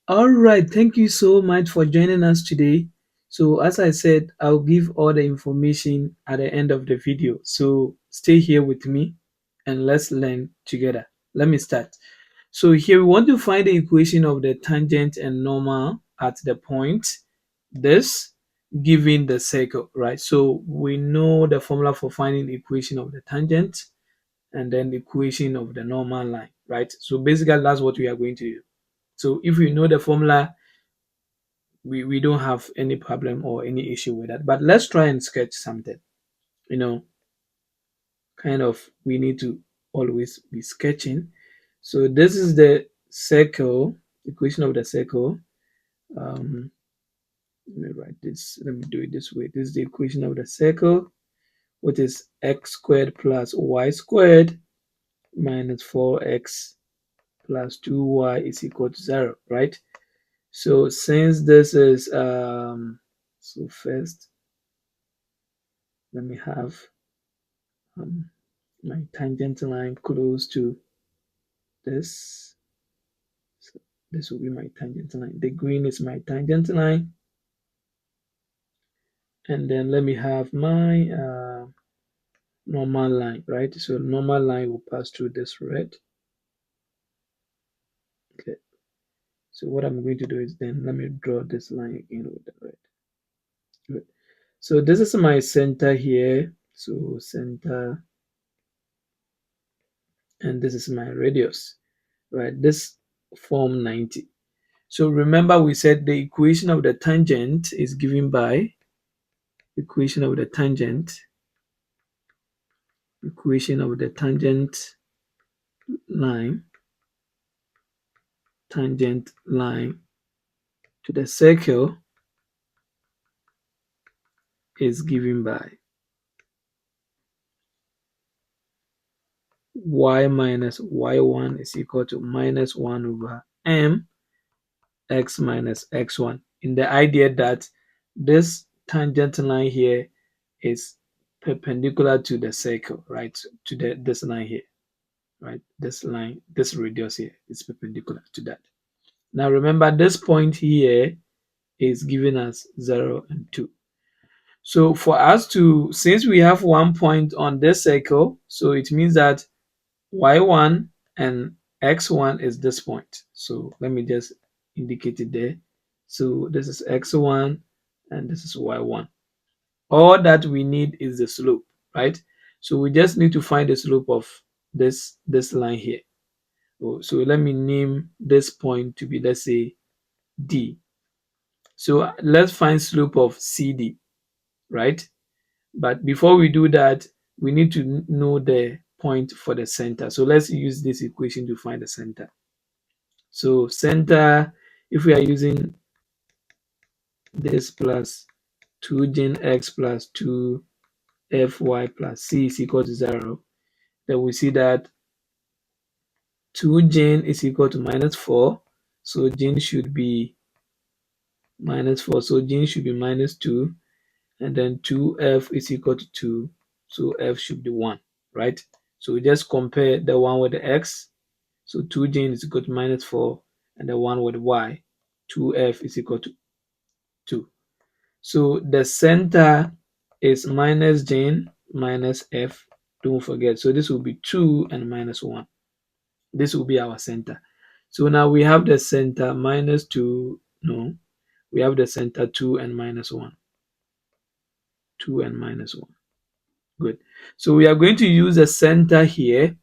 All right, thank you so much for joining us today. So, as I said, I'll give all the information at the end of the video. So, stay here with me and let's learn together. Let me start. So, here we want to find the equation of the tangent and normal at the point this given the circle, right? So, we know the formula for finding the equation of the tangent and then the equation of the normal line, right? So, basically, that's what we are going to do. So, if you know the formula, we don't have any problem or any issue with that. But let's try and sketch something. You know, kind of we need to always be sketching. So this is the circle, equation of the circle. Let me write this. Let me do it this way. This is the equation of the circle, which is x squared plus y squared minus 4x plus 2y is equal to 0, right? So since this is so first let me have um, my tangent line close to this. So this will be my tangent line. The green is my tangent line. And then let me have my normal line, right? So normal line will pass through this red. Okay. So what I'm going to do is then let me draw this line again with the red. Good. So this is my center here. So center, and this is my radius, right? This form 90. So remember we said the equation of the tangent is given by equation of the tangent line to the circle is given by y minus y1 is equal to minus 1 over m x minus x1, in the idea that this tangent line here is perpendicular to the circle, right? To this line here, right? This line, this radius here is perpendicular to that. Now remember this point here is giving us 0 and 2. So for us to, since we have one point on this circle, so it means that y1 and x1 is this point. So let me just indicate it there. So this is x1 and this is y1. All that we need is the slope, right? So we just need to find the slope of this line here. So let me name this point to be, let's say, D. So let's find slope of CD, right? But before we do that, we need to know the point for the center. So let's use this equation to find the center. So center, if we are using this plus 2 gen x plus 2 fy plus c is equal to 0, then we see that 2 gen is equal to minus 4. So gen should be minus 4. So gen should be minus 2. And then 2f is equal to 2. So f should be 1, right? So we just compare the one with the x. So 2 gen is equal to minus 4. And the one with y, 2f is equal to 2. So the center is minus gen minus f. Don't forget. So this will be 2 and minus 1. This will be our center. So now we have the center minus 2. No, we have the center 2 and minus 1. 2 and minus 1. Good. So we are going to use the center here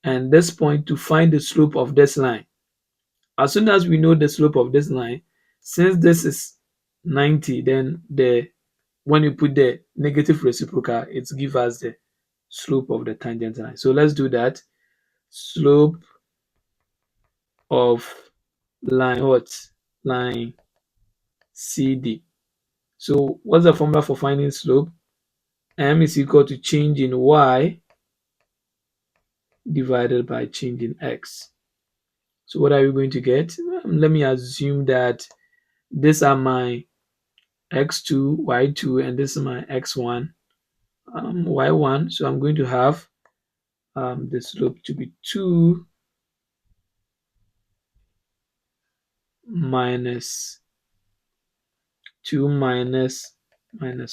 and this point to find the slope of this line. As soon as we know the slope of this line, since this is 90, then when you put the negative reciprocal, it gives us the slope of the tangent line. So let's do that. Slope of line what? Line CD. So what's the formula for finding slope? M is equal to change in y divided by change in x. So what are we going to get? Let me assume that these are my x2, y2, and this is my x1, y1. So I'm going to have the slope to be 2 minus 2 minus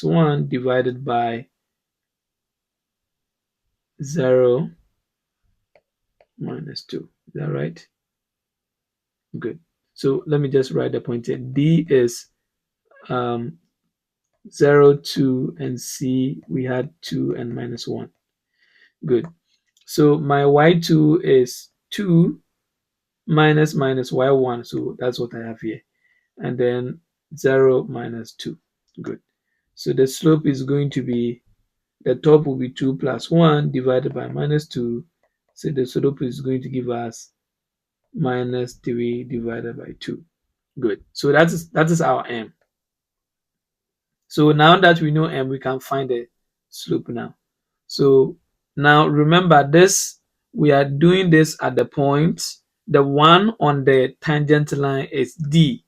1 divided by 0 minus 2. Is that right? Good. So let me just write the point here. D is 0, 2, and C, we had 2 and minus 1. Good. So my y2 is 2 minus y1. So that's what I have here. And then 0 minus 2. Good. So the slope is going to be, the top will be 2 plus 1 divided by minus 2. So the slope is going to give us minus 3 divided by 2. Good. So that is our m. So now that we know m, we can find the slope now. So now remember this, we are doing this at the point, the one on the tangent line is D.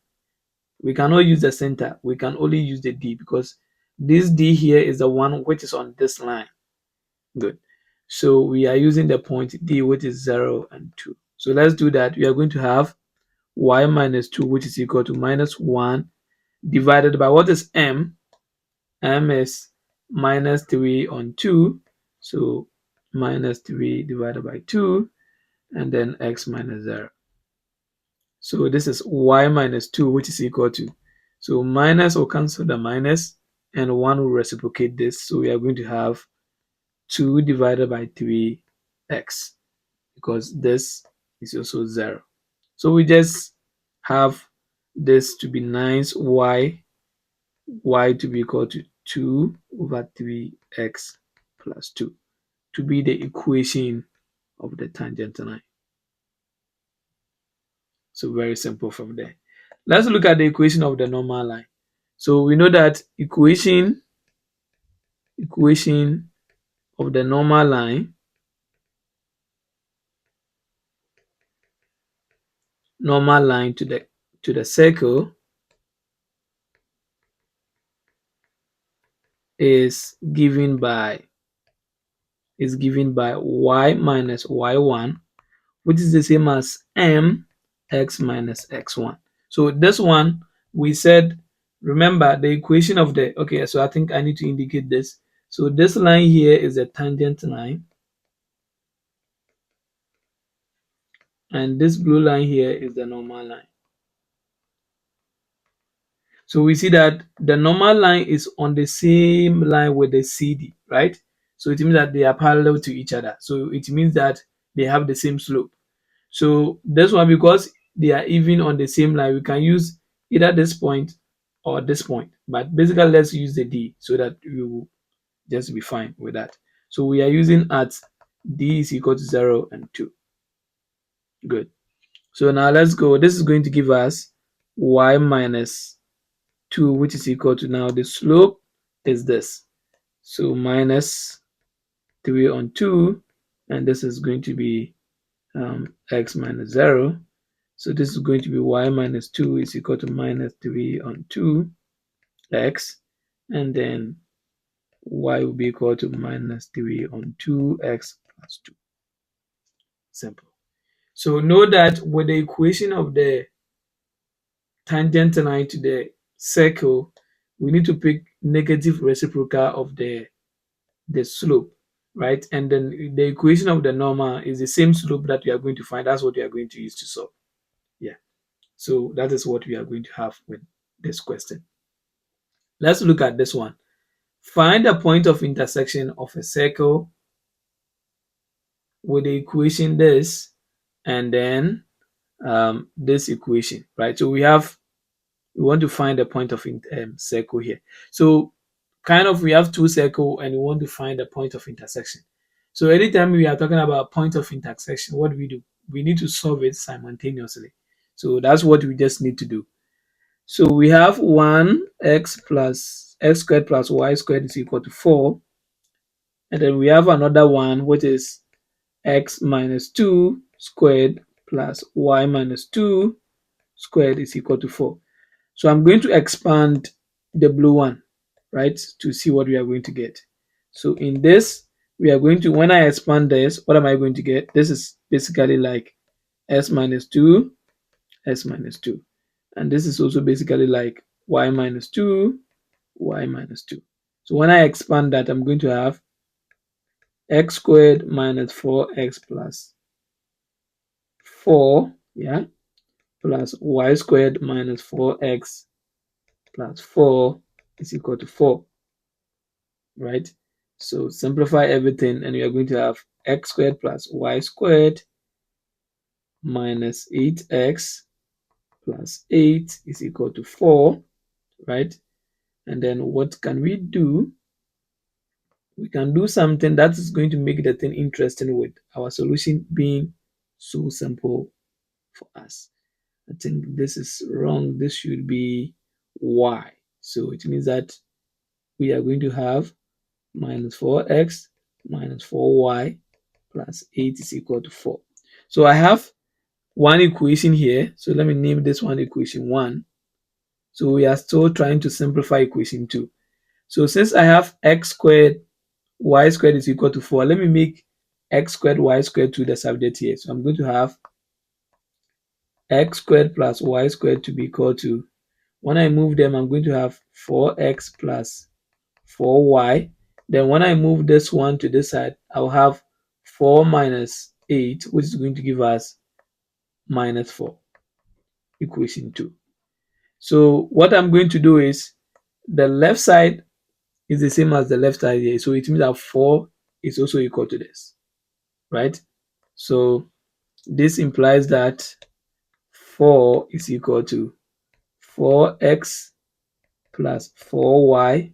We cannot use the center, we can only use the D because this D here is the one which is on this line. Good. So we are using the point D, which is 0 and 2. So let's do that. We are going to have y minus 2, which is equal to minus 1 divided by what is m? M is minus 3 on 2. So minus 3 divided by 2, and then x minus 0. So this is y minus 2, which is equal to, so minus will cancel the minus, and 1 will reciprocate this. So we are going to have 2 divided by 3x, because this is also 0. So we just have this to be nice, y to be equal to 2 over 3x plus 2 to be the equation of the tangent line. So very simple from there. Let's look at the equation of the normal line. So we know that equation of the normal line, to the circle is given by y minus y1, which is the same as x minus x1. So this one, we said, remember the equation of the, okay, so I think I need to indicate this. So this line here is a tangent line, and this blue line here is the normal line. So we see that the normal line is on the same line with the CD, right? So it means that they are parallel to each other. So it means that they have the same slope. So this one, because they are even on the same line, we can use either this point or this point. But basically, let's use the D so that we will just be fine with that. So we are using at D is equal to 0 and 2. Good. So now let's go. This is going to give us y minus 2, which is equal to, now the slope is this. So minus 3 on 2, and this is going to be x minus 0. So this is going to be y minus 2 is equal to minus 3 on 2x, and then y will be equal to minus 3 on 2x plus 2. Simple. So know that with the equation of the tangent line to the circle, we need to pick negative reciprocal of the slope, right? And then the equation of the normal is the same slope that we are going to find. That's what we are going to use to solve. Yeah. So that is what we are going to have with this question. Let's look at this one. Find the point of intersection of a circle with the equation this, and then this equation, right? So we want to find the point of circle here. So kind of we have two circles and we want to find the point of intersection. So anytime we are talking about point of intersection, what do? We need to solve it simultaneously. So that's what we just need to do. So we have 1x plus x squared plus y squared is equal to 4. And then we have another one, which is x minus 2 squared plus y minus 2 squared is equal to 4. So I'm going to expand the blue one, right, to see what we are going to get. So in this, we are going to, when I expand this, what am I going to get? This is basically like s minus 2, s minus 2. And this is also basically like y minus 2, y minus 2. So when I expand that, I'm going to have x squared minus 4x plus 4, yeah, plus y squared minus 4x plus 4 is equal to 4, right? So simplify everything and we are going to have x squared plus y squared minus 8x plus 8 is equal to 4, right? And then what can we do? We can do something that is going to make the thing interesting with our solution being so simple for us. I think this is wrong. This should be y. So it means that we are going to have minus 4x minus 4y plus 8 is equal to 4. So I have one equation here. So let me name this one equation 1. So we are still trying to simplify equation 2. So since I have x squared, y squared is equal to 4, let me make x squared, y squared to the subject here. So I'm going to have x squared plus y squared to be equal to, when I move them, I'm going to have 4x plus 4y. Then when I move this one to this side, I'll have 4 minus 8, which is going to give us minus 4, equation 2. So what I'm going to do is the left side is the same as the left side here. So it means that 4 is also equal to this, right? So this implies that 4 is equal to 4x plus 4y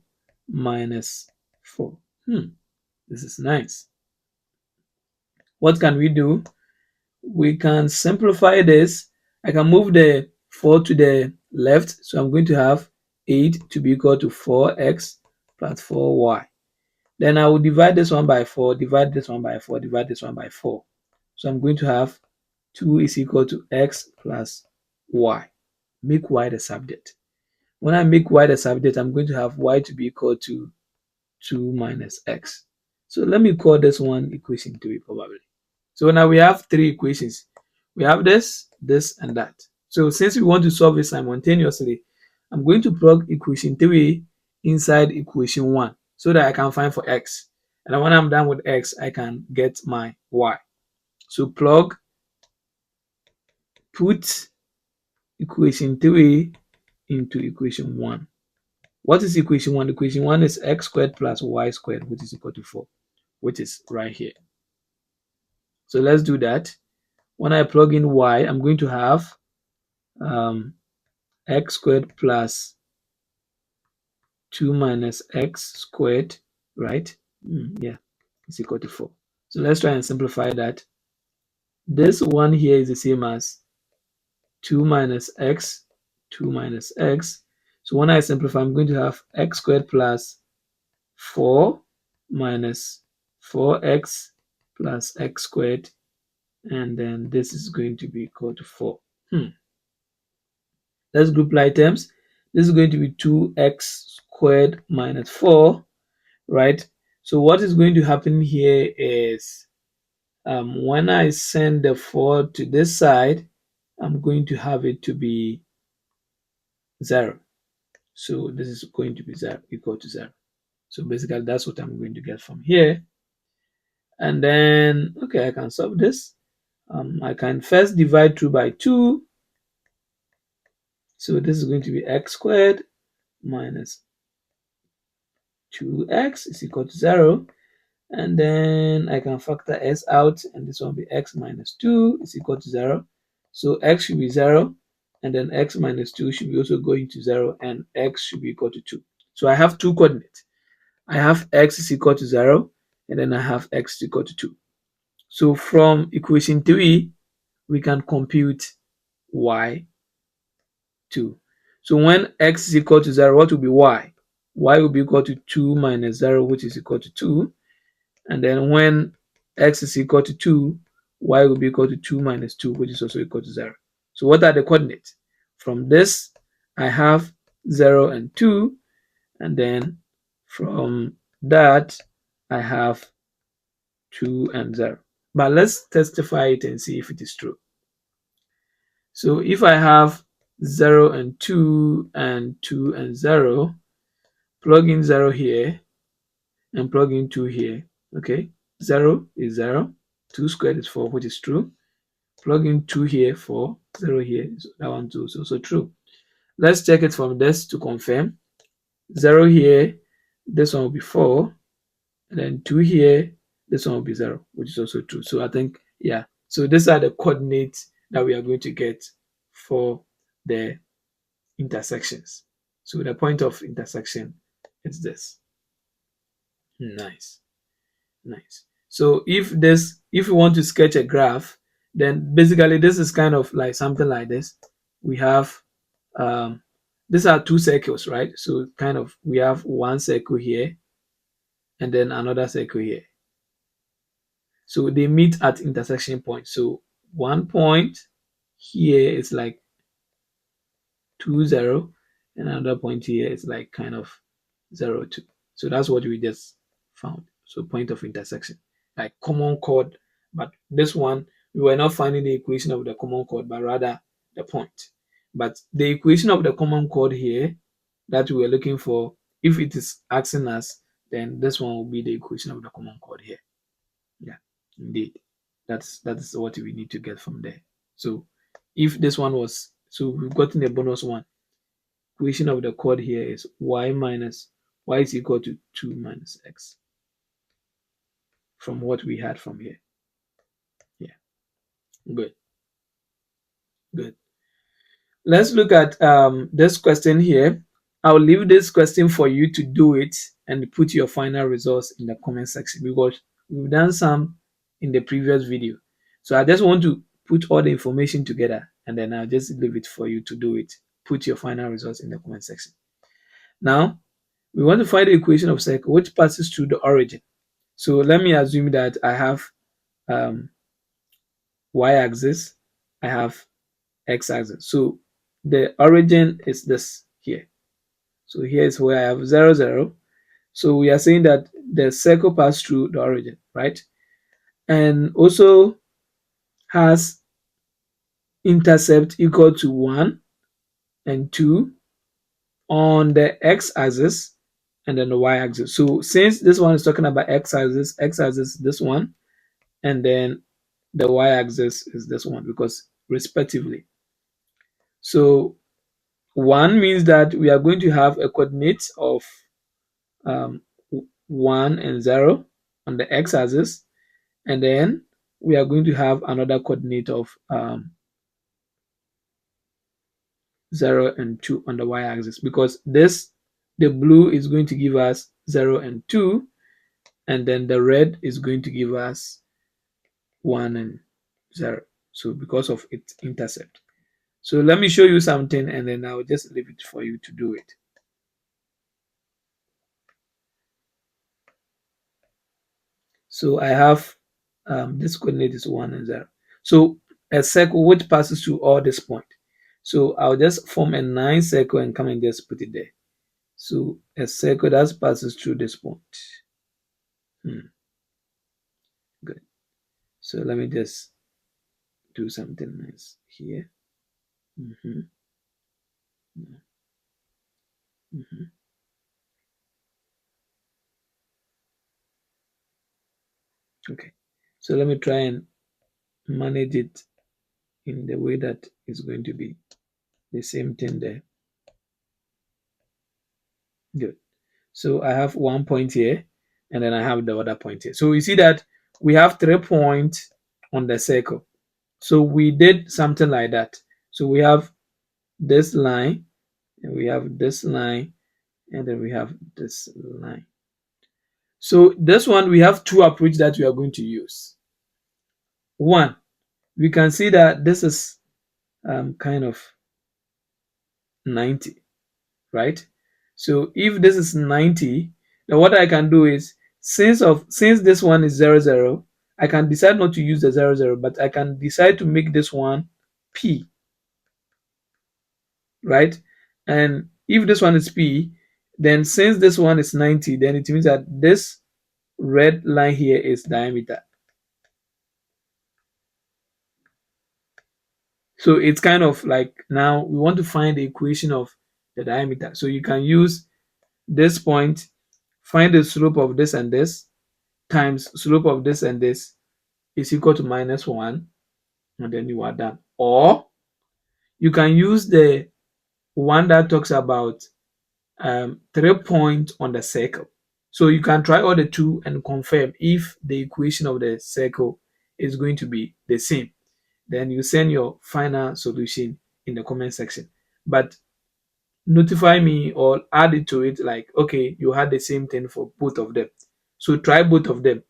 minus 4. This is nice. What can we do? We can simplify this. I can move the 4 to the left. So I'm going to have 8 to be equal to 4x plus 4y. Then I will divide this one by 4, divide this one by 4, divide this one by 4. So I'm going to have 2 is equal to x plus y. Make y the subject. When I make y the subject, I'm going to have y to be equal to 2 minus x. So let me call this one equation 3 probably. So now we have three equations. We have this, this, and that. So since we want to solve it simultaneously, I'm going to plug equation 3 inside equation 1 so that I can find for x. And when I'm done with x, I can get my y. So put equation 3 into equation 1. What is equation 1? Equation 1 is x squared plus y squared, which is equal to 4, which is right here. So let's do that. When I plug in y, I'm going to have x squared plus 2 minus x squared, right? Yeah, it's equal to 4. So let's try and simplify that. This one here is the same as 2 minus x, 2 minus x. So when I simplify, I'm going to have x squared plus 4 minus 4x plus x squared, and then this is going to be equal to 4. Let's group like terms. This is going to be 2x squared minus 4, right? So what is going to happen here is when I send the 4 to this side, I'm going to have it to be 0. So this is going to be 0, equal to 0. So basically that's what I'm going to get from here. And then, okay, I can solve this. I can first divide through by 2. So this is going to be x squared minus 2x is equal to 0. And then I can factor s out, and this one will be x minus 2 is equal to 0. So x should be 0, and then x minus 2 should be also going to 0, and x should be equal to 2. So I have two coordinates. I have x is equal to 0, and then I have x is equal to 2. So from equation 3, we can compute y2. So when x is equal to 0, what will be y? Y will be equal to 2 minus 0, which is equal to 2. And then when x is equal to 2, y will be equal to 2 minus 2, which is also equal to 0. So what are the coordinates? From this, I have 0 and 2. And then from that, I have 2 and 0. But let's testify it and see if it is true. So if I have 0 and 2 and 2 and 0. Plug in 0 here and plug in 2 here. Okay, 0 is 0. 2 squared is 4, which is true. Plug in 2 here, 4, 0 here. So that one too is also true. Let's check it from this to confirm. 0 here, this one will be 4. And then 2 here, this one will be 0, which is also true. So I think, yeah. So these are the coordinates that we are going to get for the intersections. So the point of intersection is this. Nice. Nice. So if we want to sketch a graph, then basically this is kind of like something like this. We have these are two circles, right? So kind of we have one circle here and then another circle here. So they meet at intersection points. So one point here is like 2, 0, and another point here is like kind of 0, 2. So that's what we just found. So point of intersection, like common chord, but this one we were not finding the equation of the common chord, but rather the point. But the equation of the common chord here that we were looking for, if it is asking us, then this one will be the equation of the common chord here. Yeah, indeed. That's what we need to get from there. So if this one was, so we've gotten a bonus one. Equation of the chord here is y is equal to 2 minus x from what we had from here. Yeah, good, good. Let's look at this question here. I'll leave this question for you to do it and put your final results in the comment section because we've done some in the previous video. So I just want to put all the information together and then I'll just leave it for you to do it. Put your final results in the comment section. Now, we want to find the equation of circle which passes through the origin. So let me assume that I have y-axis, I have x-axis. So the origin is this here. So here is where I have 0, 0. So we are saying that the circle passes through the origin, right? And also has intercept equal to 1 and 2 on the x-axis and then the y-axis. So since this one is talking about x-axis is this one, and then the y-axis is this one because respectively. So 1 means that we are going to have a coordinate of 1 and 0 on the x-axis, and then we are going to have another coordinate of 0 and 2 on the y-axis because the blue is going to give us 0 and 2, and then the red is going to give us 1 and 0. So because of its intercept. So let me show you something and then I'll just leave it for you to do it. So I have this coordinate is 1 and 0. So a circle which passes through all this point. So I'll just form a 9 circle and come and just put it there. So a circle that passes through this point. Good. So let me just do something nice here. Okay. So let me try and manage it in the way that is going to be the same thing there. Good. So I have one point here and then I have the other point here. So you see that we have 3 points on the circle. So we did something like that. So we have this line and we have this line and then we have this line. So this one we have 2 approaches that we are going to use. One, we can see that this is kind of 90, right? So if this is 90, then what I can do is since this one is 0, 0, I can decide not to use the 0, 0, but I can decide to make this one P, right? And if this one is P, then since this one is 90, then it means that this red line here is diameter. So it's kind of like now we want to find the equation of the diameter. So you can use this point, find the slope of this and this times slope of this and this is equal to -1, and then you are done. Or you can use the one that talks about 3 points on the circle. So you can try all the two and confirm if the equation of the circle is going to be the same. Then you send your final solution in the comment section. But notify me or add it to it like, okay, you had the same thing for both of them. So try both of them.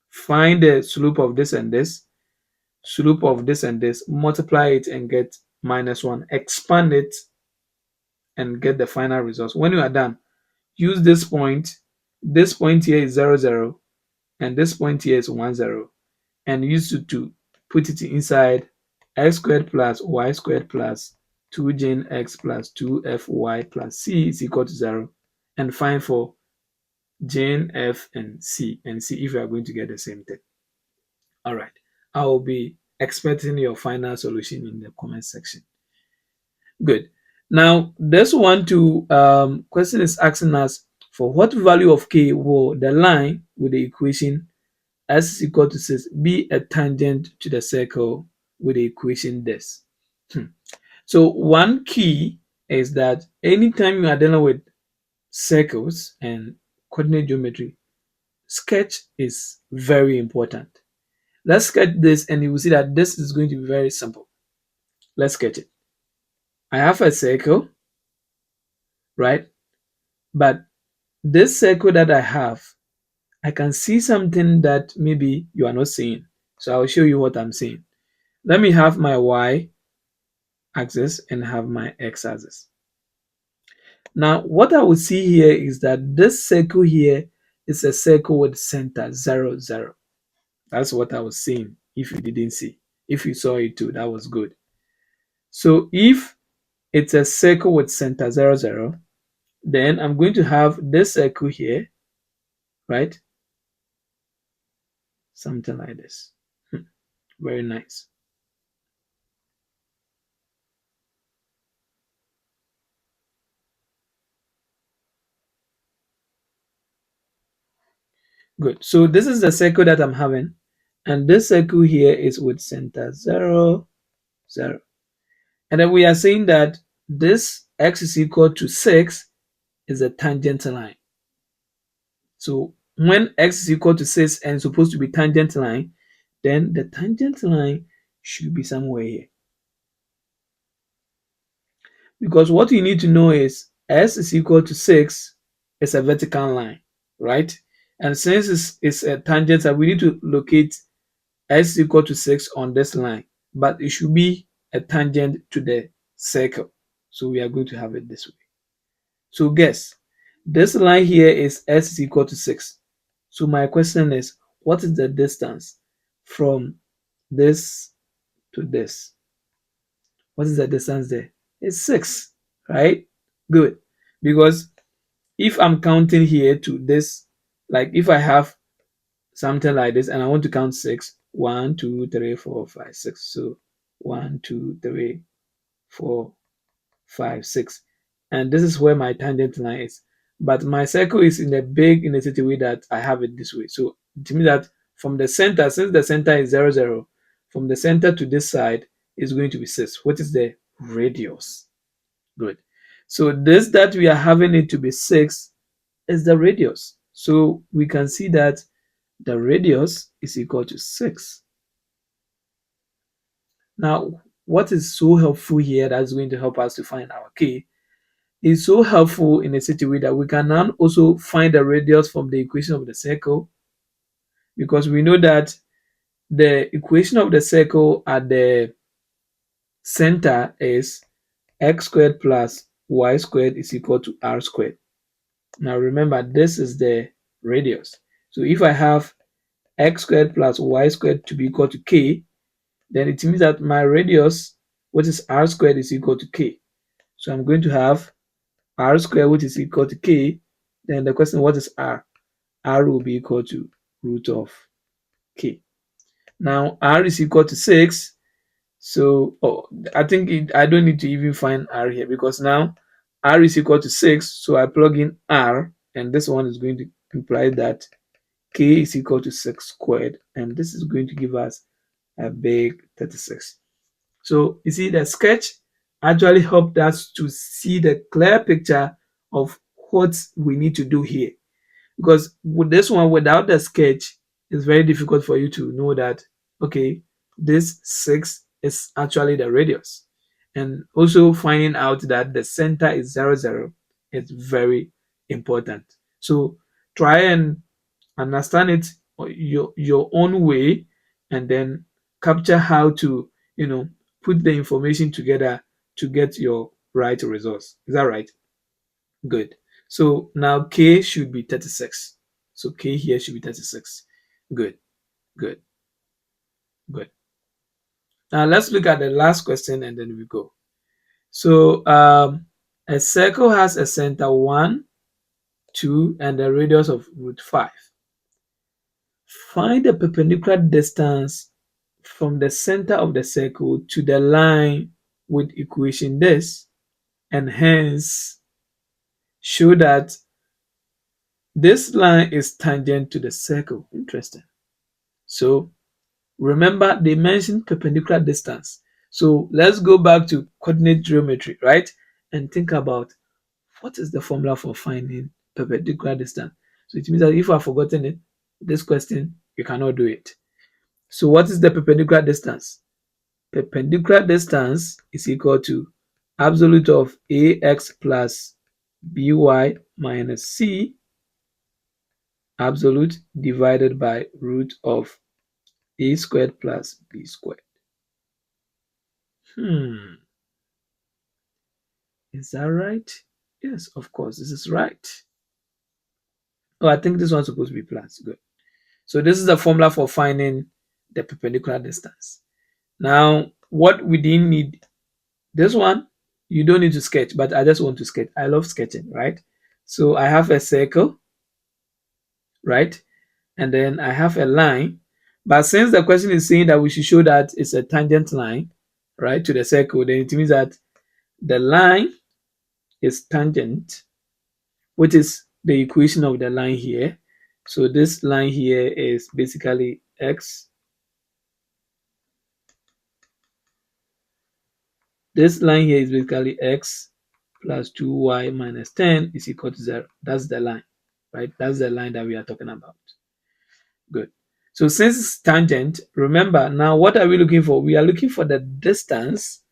Find the slope of this and this, slope of this and this, multiply it and get -1. Expand it and get the final results. When you are done, use this point. This point here is 0, 0, and this point here is 1, 0, and use it to put it inside x squared plus y squared plus 2 gen x plus 2fy plus c is equal to 0, and find for gen f and see if you are going to get the same thing. All right, I will be expecting your final solution in the comment section. Good. Now, this one to question is asking us for what value of k will the line with the equation s is equal to 6 be a tangent to the circle with the equation this. So one key is that anytime you are dealing with circles and coordinate geometry, sketch is very important. Let's sketch this and you will see that this is going to be very simple. Let's sketch it. I have a circle, right? But this circle that I have, I can see something that maybe you are not seeing. So I'll show you what I'm seeing. Let me have my y axis and have my x axis. Now, what I will see here is that this circle here is a circle with center 0, 0. That's what I was seeing if you didn't see. If you saw it too, that was good. So if it's a circle with center 0, 0, then I'm going to have this circle here, right? Something like this. Very nice. Good. So this is the circle that I'm having. And this circle here is with center 0, 0. And then we are saying that this x is equal to 6 is a tangent line. So when x is equal to 6 and supposed to be tangent line, then the tangent line should be somewhere here. Because what you need to know is s is equal to 6 is a vertical line, right? And since it's a tangent, we need to locate s is equal to 6 on this line, but it should be a tangent to the circle. So we are going to have it this way. So guess, this line here is s is equal to 6. So my question is, what is the distance from this to this? What is the distance there? It's 6, right? Good. Because if I'm counting here to this, like if I have something like this and I want to count 6, 1, 2, 3, 4, 5, 6. So 1, 2, 3, 4, 5, 6. And this is where my tangent line is. But my circle is in such a way that I have it this way. So it means that from the center, since the center is 0, 0, from the center to this side is going to be 6. What is the radius? Good. So this that we are having it to be 6 is the radius. So we can see that the radius is equal to 6. Now, what is so helpful here that's going to help us to find our k is so helpful in a such a way that we can now also find the radius from the equation of the circle, because we know that the equation of the circle at the center is x squared plus y squared is equal to r squared. Now remember, this is the radius. So if I have x squared plus y squared to be equal to k, then it means that my radius, which is r squared, is equal to k. So I'm going to have r squared, which is equal to k. Then the question, what is r? R will be equal to root of k. Now r is equal to 6. So I think I don't need to even find r here, because now r is equal to 6. So I plug in r, and this one is going to imply that k is equal to 6 squared, and this is going to give us a big 36. So you see, the sketch actually helped us to see the clear picture of what we need to do here. Because with this one, without the sketch, it's very difficult for you to know that, okay, this 6 is actually the radius. And also finding out that the center is 0, 0 is very important. So try and understand it your own way, and then capture how to, put the information together to get your right results. Is that right? Good. So now k should be 36. So k here should be 36. Good, good, good. Now let's look at the last question and then we go. So a circle has a center 1, 2, and a radius of root 5. Find the perpendicular distance from the center of the circle to the line with equation this, and hence show that this line is tangent to the circle. Interesting. So remember, they mentioned perpendicular distance. So let's go back to coordinate geometry, right? And think about what is the formula for finding perpendicular distance. So it means that if I've forgotten it, this question, you cannot do it. So what is the perpendicular distance? Perpendicular distance is equal to absolute of ax plus by minus c absolute divided by root of a squared plus b squared. Is that right? Yes, of course, this is right. Oh, I think this one's supposed to be plus. Good. So this is the formula for finding the perpendicular distance. Now, what we didn't need, this one, you don't need to sketch, but I just want to sketch. I love sketching, right? So I have a circle, right? And then I have a line. But since the question is saying that we should show that it's a tangent line, right, to the circle, then it means that the line is tangent, which is the equation of the line here. So this line here is basically x. This line here is basically x plus 2y minus 10 is equal to 0. That's the line, right? That's the line that we are talking about. Good. So since it's tangent, remember now what are we looking for? We are looking for the distance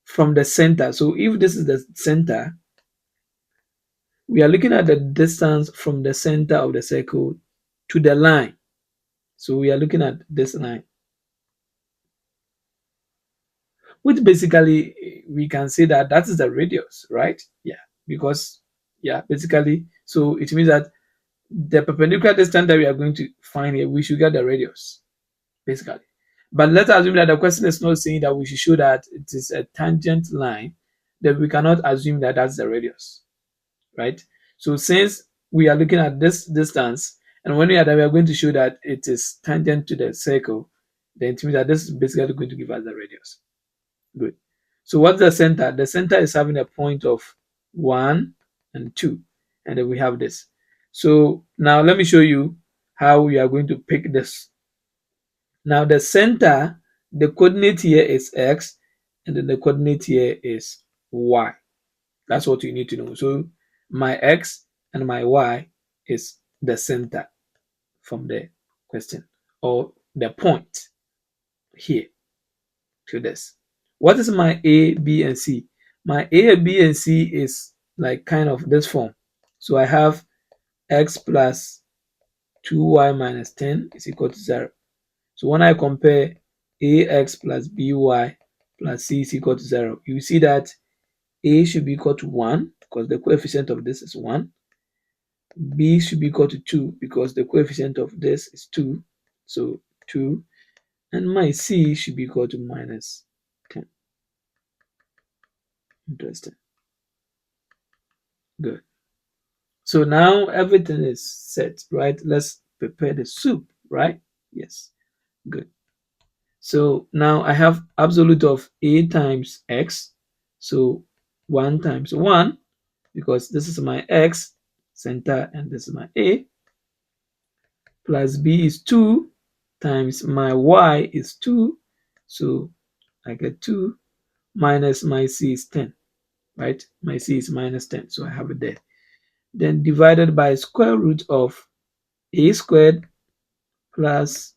from the center. So if this is the center, we are looking at the distance from the center of the circle to the line. So we are looking at this line, which basically we can say that that is the radius, right? Yeah, because basically, so it means that the perpendicular distance that we are going to find here, we should get the radius, basically. But let's assume that the question is not saying that we should show that it is a tangent line, then we cannot assume that that's the radius, right? So since we are looking at this distance, and when we are going to show that it is tangent to the circle, then it means that this is basically going to give us the radius. Good. So what's the center? The center is having a point of 1 and 2. And then we have this. So now let me show you how we are going to pick this. Now the center, the coordinate here is x, and then the coordinate here is y. That's what you need to know. So my x and my y is the center from the question, or the point here to this. What is my A, B, and C? My A, B, and C is like kind of this form. So I have x plus 2y minus 10 is equal to 0. So when I compare ax plus by plus c is equal to 0, you see that a should be equal to 1 because the coefficient of this is 1. B should be equal to 2 because the coefficient of this is 2. So 2. And my c should be equal to minus 10. Interesting. Good. So now everything is set, right? Let's prepare the soup, right? Yes. Good. So now I have absolute of a times x. So 1 times 1, because this is my x center and this is my a, plus b is 2 times my y is 2. So I get 2 minus my c is 10, right? My c is minus 10. So I have it there. Then divided by square root of a squared plus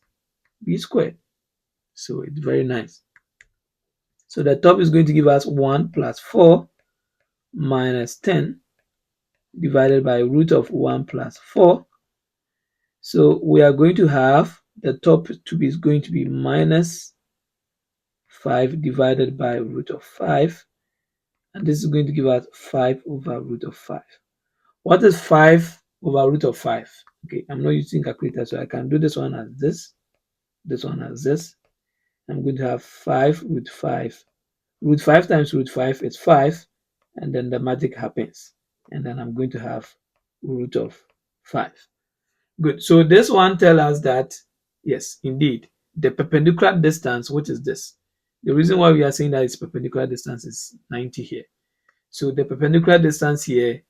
b squared. So it's very nice. So the top is going to give us 1 plus 4 minus 10 divided by root of 1 plus 4. So we are going to have the top to be is going to be minus 5 divided by root of 5. And this is going to give us 5 over root of 5. What is 5 over root of 5? Okay, I'm not using calculator, so I can do this one as this one as this. I'm going to have 5 root 5. Root 5 times root 5 is 5, and then the magic happens. And then I'm going to have root of 5. Good. So this one tells us that, yes, indeed, the perpendicular distance, which is this. The reason why we are saying that it's perpendicular distance is 90 here. So the perpendicular distance here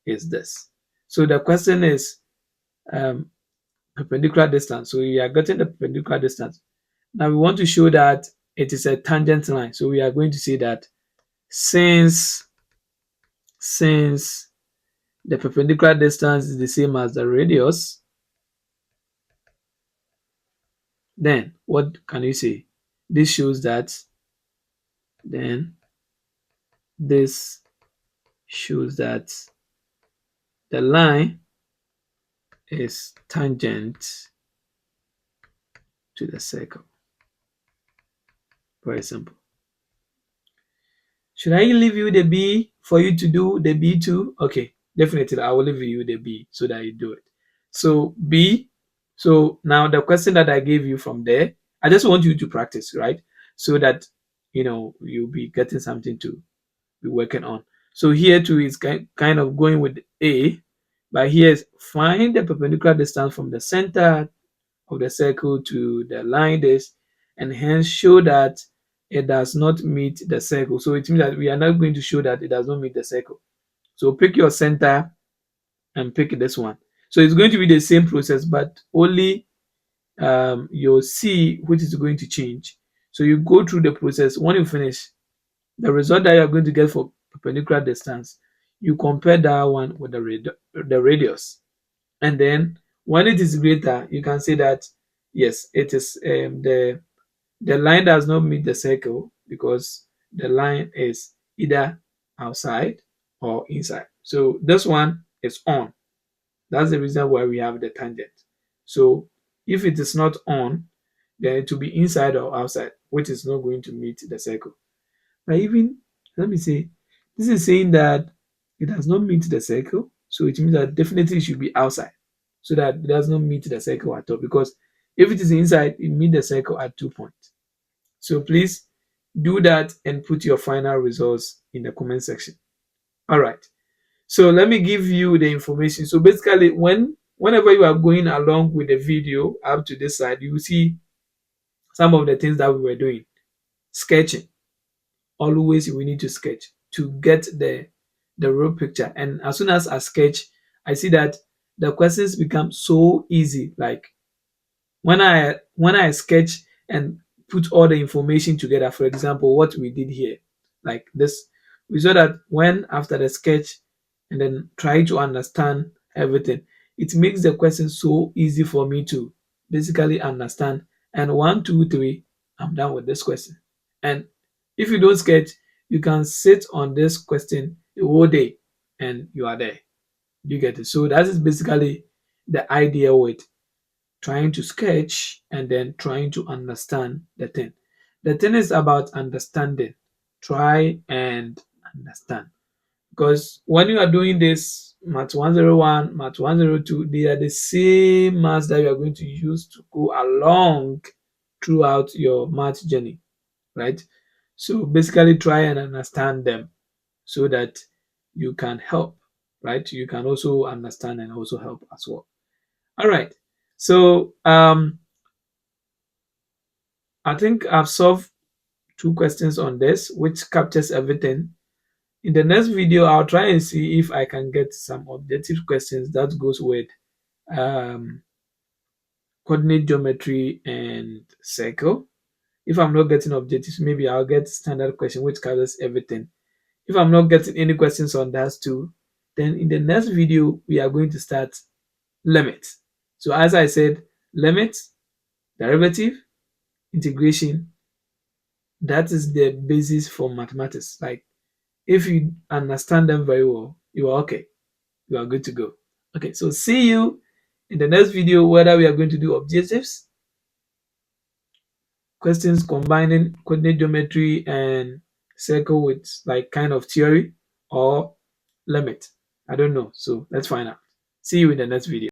is this. So the question is perpendicular distance. So we are getting the perpendicular distance. Now we want to show that it is a tangent line. So we are going to say that since the perpendicular distance is the same as the radius, then what can you say? This shows that then this shows that the line is tangent to the circle. Very simple. Should I leave you the B for you to do the B too? Okay, definitely I will leave you the B so that you do it. So B, so now the question that I gave you from there, I just want you to practice, right? So that you'll be getting something to be working on. So here too is kind of going with A, but here is find the perpendicular distance from the center of the circle to the line this, and hence show that it does not meet the circle. So it means that we are not going to show that it does not meet the circle. So pick your center and pick this one. So it's going to be the same process, but only your C, which is going to change. So you go through the process. When you finish, the result that you're going to get for perpendicular distance, you compare that one with the radius. And then when it is greater, you can say that yes, it is the line does not meet the circle because the line is either outside or inside. So this one is on. That's the reason why we have the tangent. So if it is not on, then it will be inside or outside, which is not going to meet the circle. But even, let me say, this is saying that it does not meet the circle. So it means that definitely it should be outside so that it does not meet the circle at all. Because if it is inside, it meets the circle at 2 points. So please do that and put your final results in the comment section. All right. So let me give you the information. So basically, whenever you are going along with the video up to this side, you will see some of the things that we were doing. Sketching. Always we need to sketch to get the real picture. And as soon as I sketch, I see that the questions become so easy. Like when I sketch and put all the information together, for example, what we did here, like this, we saw that when after the sketch and then try to understand everything, it makes the question so easy for me to basically understand. And 1, 2, 3, I'm done with this question. And if you don't sketch, you can sit on this question the whole day and you are there. You get it. So that is basically the idea with trying to sketch and then trying to understand the thing. The thing is about understanding. Try and understand. Because when you are doing this, Math 101, Math 102, they are the same maths that you are going to use to go along throughout your math journey, right? So basically try and understand them so that you can help, right? You can also understand and also help as well. All right. So I think I've solved two questions on this, which captures everything. In the next video, I'll try and see if I can get some objective questions that goes with um, coordinate geometry and circle. If I'm not getting objectives, maybe I'll get standard question which covers everything. If I'm not getting any questions on that too, then in the next video we are going to start limits. So as I said, limits, derivative, integration, that is the basis for mathematics. Like if you understand them very well, you are okay. You are good to go. Okay, so see you in the next video, whether we are going to do objectives, questions combining coordinate geometry and circle with like kind of theory, or limit. I don't know. So let's find out. See you in the next video.